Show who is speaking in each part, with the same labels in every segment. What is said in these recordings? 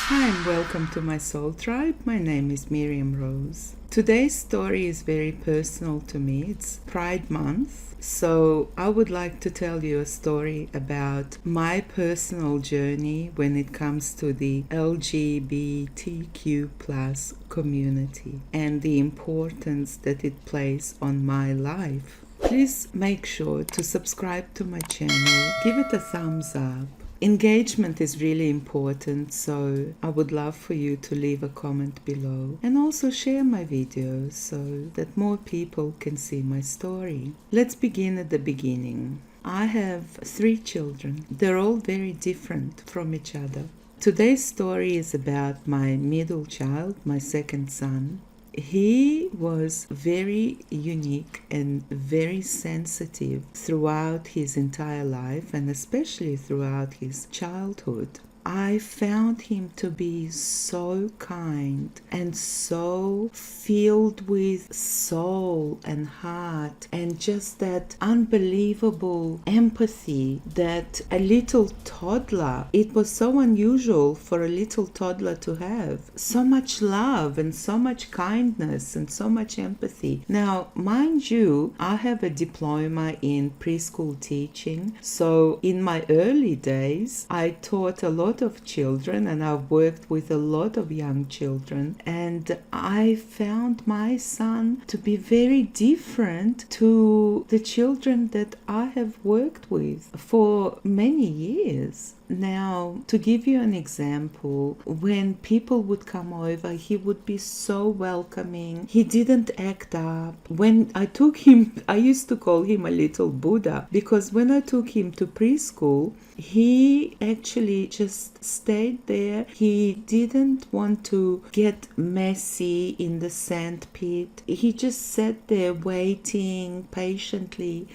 Speaker 1: Hi and welcome to my soul tribe. My name is Miriam Rose. Today's story is very personal to me. It's Pride Month, so I would like to tell you a story about my personal journey when it comes to the Lgbtq plus community and the importance that it plays on my life. Please make sure to subscribe to my channel, give it a thumbs up. Engagement is really important, so I would love for you to leave a comment below and also share my videos so that more people can see my story. Let's begin at the beginning. I have 3 children. They're all very different from each other. Today's story is about my middle child, my second son. He was very unique and very sensitive throughout his entire life and especially throughout his childhood. I found him to be so kind and so filled with soul and heart and just that unbelievable empathy that a little toddler, it was so unusual for a little toddler to have. So much love and so much kindness and so much empathy. Now, mind you, I have a diploma in preschool teaching, so in my early days, I taught a lot of children and I've worked with a lot of young children, and I found my son to be very different to the children that I have worked with for many years. Now, to give you an example, when people would come over, he would be so welcoming. He didn't act up. When I took him, I used to call him a little Buddha, because when I took him to preschool, he actually just stayed there. He didn't want to get messy in the sandpit. He just sat there waiting patiently,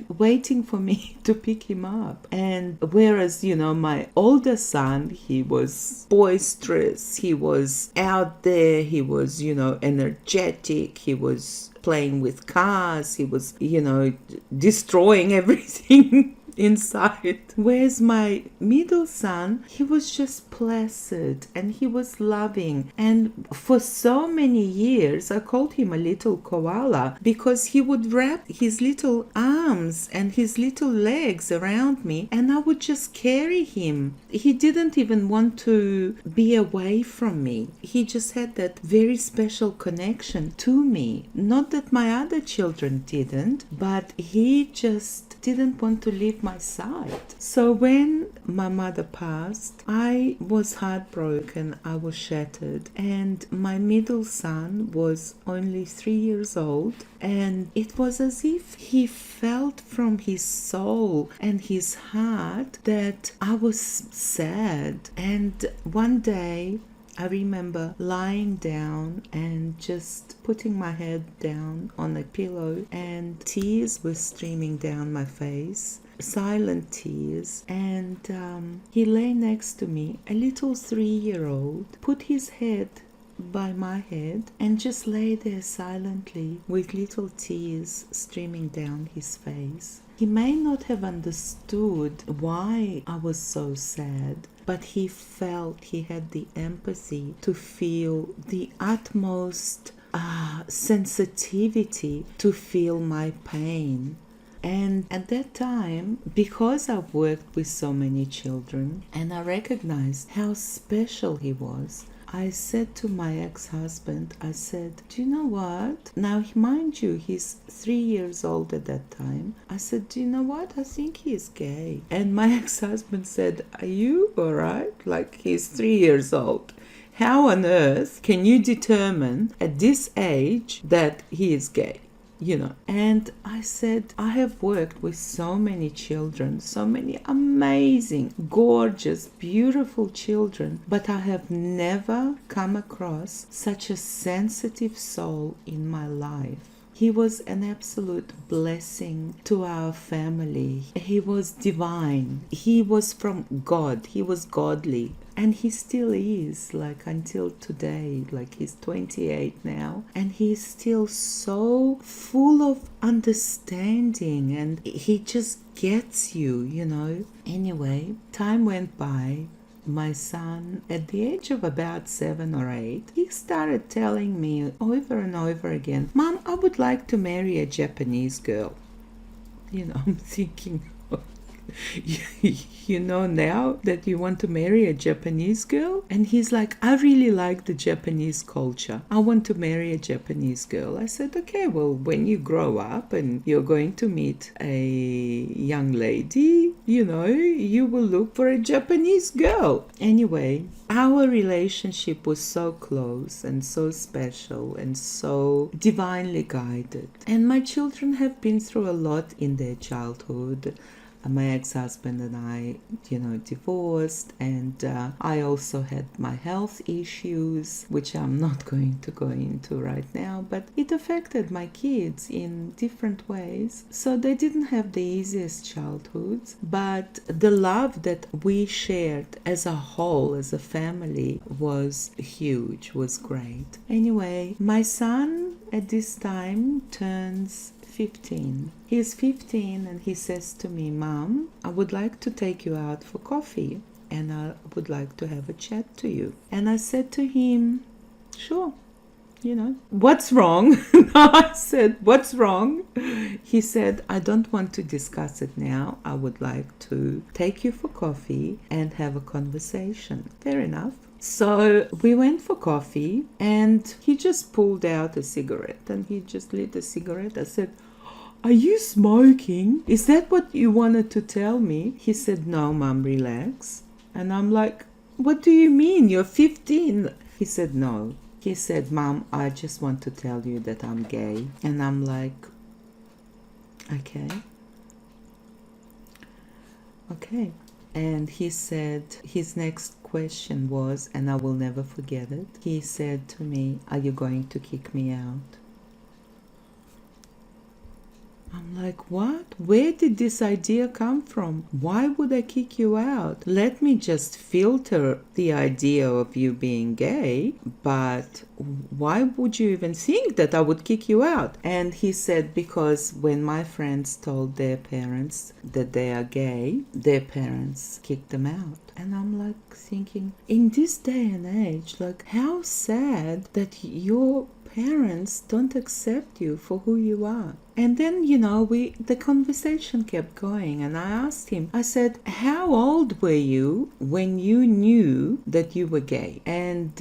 Speaker 1: waiting for me to pick him up. And whereas, my older son, he was boisterous, he was out there, he was, energetic, he was playing with cars, he was, destroying everything inside. Whereas my middle son, he was just placid and he was loving. And for so many years, I called him a little koala because he would wrap his little arms and his little legs around me and I would just carry him. He didn't even want to be away from me. He just had that very special connection to me. Not that my other children didn't, but he just didn't want to leave my side. So when my mother passed, I was heartbroken, I was shattered, and my middle son was only 3 years old, and it was as if he felt from his soul and his heart that I was sad. And one day I remember lying down and just putting my head down on a pillow, and tears were streaming down my face, silent tears. And he lay next to me, a little 3-year-old, put his head by my head and just lay there silently with little tears streaming down his face. He may not have understood why I was so sad, but he felt, he had the empathy to feel the utmost sensitivity to feel my pain. And at that time, because I've worked with so many children and I recognized how special he was, I said to my ex-husband, I said, do you know what? Now, mind you, he's 3 years old at that time. I said, do you know what? I think he's gay. And my ex-husband said, are you all right? Like, he's 3 years old. How on earth can you determine at this age that he is gay? And I said, I have worked with so many children, so many amazing, gorgeous, beautiful children, but I have never come across such a sensitive soul in my life. He was an absolute blessing to our family. He was divine. He was from God. He was godly. And he still is, like, until today. Like, he's 28 now. And he's still so full of understanding. And he just gets you, Anyway, time went by. my son, at the age of about 7 or 8, he started telling me over and over again, "Mom, I would like to marry a Japanese girl." I'm thinking, now that you want to marry a Japanese girl? And he's like, "I really like the Japanese culture. I want to marry a Japanese girl." I said, "Okay, well, when you grow up and you're going to meet a young lady, you will look for a Japanese girl." Anyway, our relationship was so close and so special and so divinely guided. And my children have been through a lot in their childhood. My ex-husband and I, divorced, and I also had my health issues, which I'm not going to go into right now, but it affected my kids in different ways. So they didn't have the easiest childhoods, but the love that we shared as a whole, as a family, was huge, was great. Anyway, my son at this time turns 15. He's 15 and he says to me, "Mom, I would like to take you out for coffee and I would like to have a chat to you." And I said to him, "Sure, what's wrong?" I said, "What's wrong?" He said, "I don't want to discuss it now. I would like to take you for coffee and have a conversation." Fair enough. So we went for coffee and he just pulled out a cigarette and he just lit a cigarette. I said, "Are you smoking? Is that what you wanted to tell me?" He said, "No, Mom, relax." And I'm like, "What do you mean? You're 15. He said, "No." He said, "Mom, I just want to tell you that I'm gay." And I'm like, Okay. And he said, his next question was, and I will never forget it, he said to me, "Are you going to kick me out?" I'm like, "What? Where did this idea come from? Why would I kick you out? Let me just filter the idea of you being gay, but why would you even think that I would kick you out?" And he said, "Because when my friends told their parents that they are gay, their parents kicked them out." And I'm like thinking, in this day and age, like, how sad that your parents don't accept you for who you are. And then, the conversation kept going, and I asked him, I said, "How old were you when you knew that you were gay?" And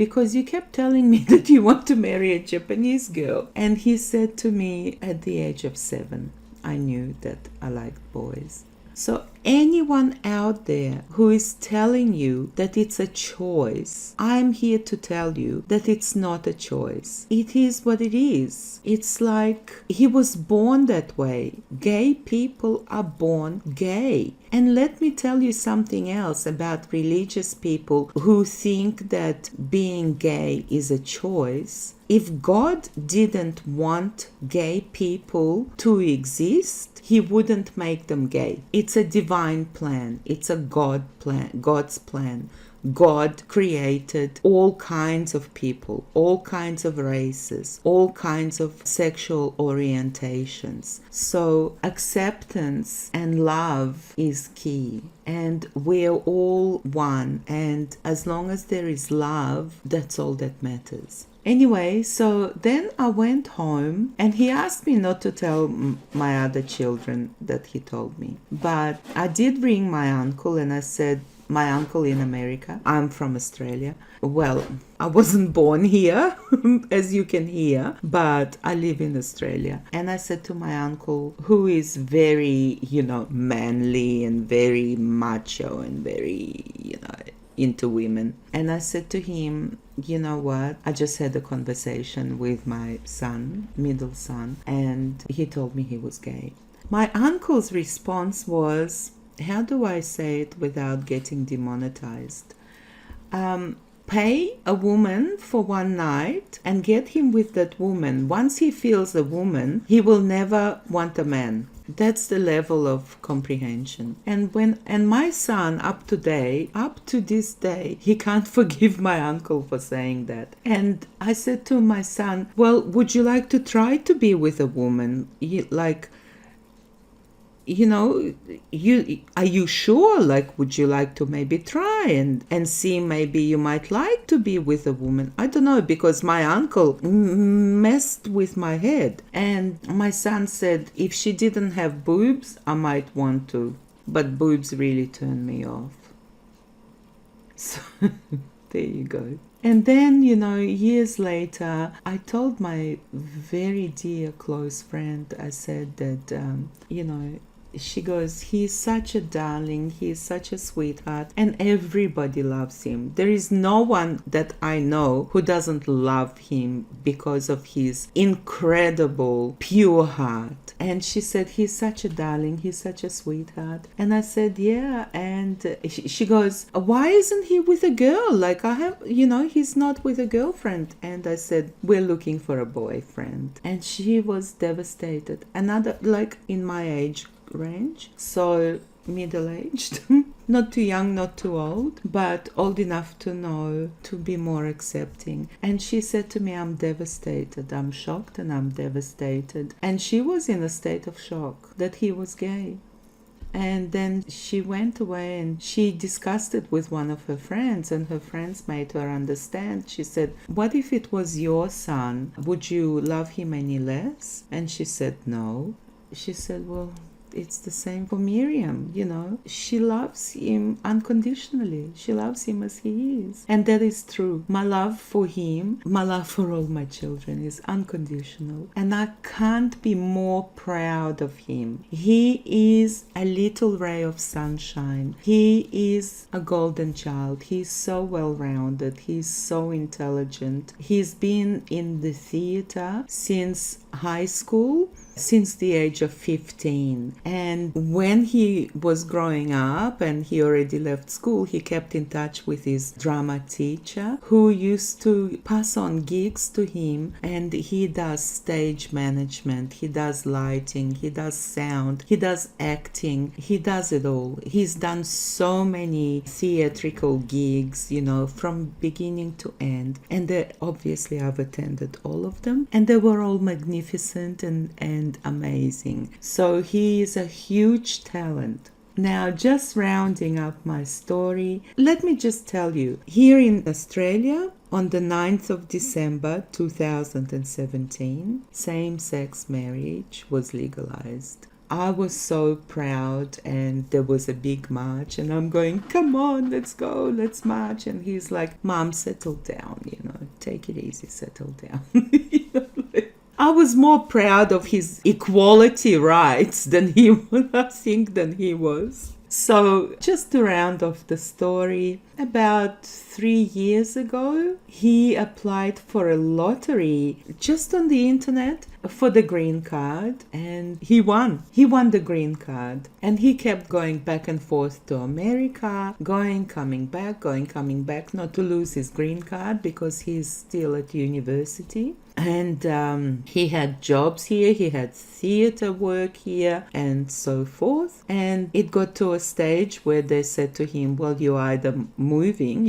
Speaker 1: because you kept telling me that you want to marry a Japanese girl. And he said to me, "At the age of 7, I knew that I liked boys." So anyone out there who is telling you that it's a choice, I'm here to tell you that it's not a choice. It is what it is. It's like he was born that way. Gay people are born gay. And let me tell you something else about religious people who think that being gay is a choice. If God didn't want gay people to exist, he wouldn't make them gay. It's a divine plan. It's a God's plan. God created all kinds of people, all kinds of races, all kinds of sexual orientations. So acceptance and love is key. And we're all one. And as long as there is love, that's all that matters. Anyway, so then I went home and he asked me not to tell my other children that he told me. But I did ring my uncle and I said, "My uncle in America, I'm from Australia. Well, I wasn't born here, as you can hear, but I live in Australia." And I said to my uncle, who is very, manly and very macho and very, into women. And I said to him, "You know what? I just had a conversation with my son, middle son, and he told me he was gay." My uncle's response was, how do I say it without getting demonetized? Pay a woman for one night and get him with that woman. Once he feels a woman, he will never want a man. That's the level of comprehension. And my son, up to this day, he can't forgive my uncle for saying that. And I said to my son, "Well, would you like to try to be with a woman? are you sure? Like, would you like to maybe try and see maybe you might like to be with a woman? I don't know, because my uncle messed with my head. And my son said, if she didn't have boobs, I might want to. But boobs really turn me off. So there you go. And then, years later, I told my very dear close friend, I said that, she goes, he's such a darling, he's such a sweetheart, and everybody loves him. There is no one that I know who doesn't love him because of his incredible, pure heart. And she said, he's such a darling, he's such a sweetheart. And I said, yeah. And she goes, why isn't he with a girl? Like, he's not with a girlfriend. And I said, we're looking for a boyfriend. And she was devastated. Another, like, in my age range, so middle-aged, not too young, not too old, but old enough to know, to be more accepting. And she said to me, I'm devastated, I'm shocked, and I'm devastated. And she was in a state of shock that he was gay. And then she went away and she discussed it with one of her friends, and her friends made her understand. She said, what if it was your son? Would you love him any less? And she said, no. She said, well, it's the same for Miriam, She loves him unconditionally. She loves him as he is. And that is true. My love for him, my love for all my children is unconditional. And I can't be more proud of him. He is a little ray of sunshine. He is a golden child. He's so well-rounded. He's so intelligent. He's been in the theater since high school, since the age of 15. And when he was growing up and he already left school, he kept in touch with his drama teacher, who used to pass on gigs to him. And he does stage management, he does lighting, he does sound, he does acting, he does it all. He's done so many theatrical gigs, from beginning to end. And obviously I've attended all of them, and they were all magnificent and amazing. So he is a huge talent. Now, just rounding up my story, let me just tell you, here in Australia, on the 9th of December 2017, same-sex marriage was legalized. I was so proud, and there was a big march, and I'm going, come on, let's go, let's march. And he's like, Mom, settle down, take it easy, settle down. I was more proud of his equality rights than he was. So just to round off the story, about 3 years ago, he applied for a lottery just on the internet for the green card, and he won. He won the green card, and he kept going back and forth to America, coming back, not to lose his green card because he's still at university. And he had jobs here, he had theater work here, and so forth. And it got to a stage where they said to him, well, you're either migrating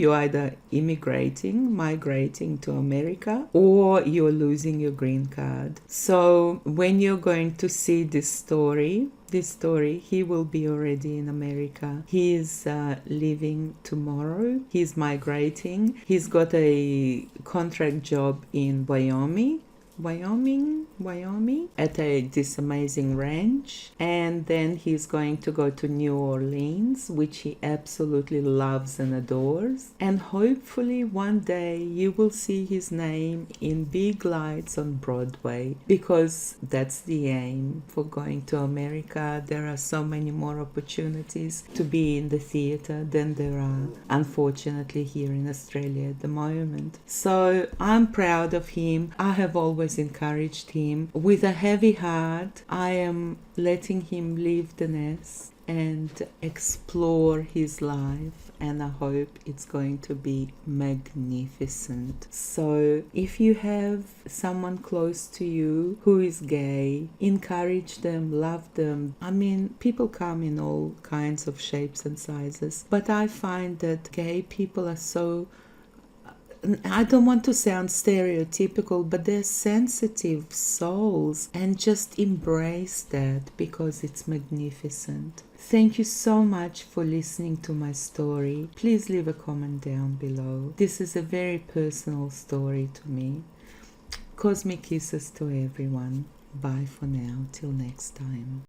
Speaker 1: to America, or you're losing your green card. So when you're going to see this story, he will be already in America. He is leaving tomorrow. He's migrating. He's got a contract job in Wyoming, at this amazing ranch. And then he's going to go to New Orleans, which he absolutely loves and adores. And hopefully one day you will see his name in big lights on Broadway, because that's the aim for going to America. There are so many more opportunities to be in the theater than there are, unfortunately, here in Australia at the moment. So I'm proud of him. I have always encouraged him. With a heavy heart, I am letting him leave the nest and explore his life, and I hope it's going to be magnificent. So if you have someone close to you who is gay, encourage them, love them. I mean, people come in all kinds of shapes and sizes, but I find that gay people are so I don't want to sound stereotypical, but they're sensitive souls, and just embrace that because it's magnificent. Thank you so much for listening to my story. Please leave a comment down below. This is a very personal story to me. Cosmic kisses to everyone. Bye for now. Till next time.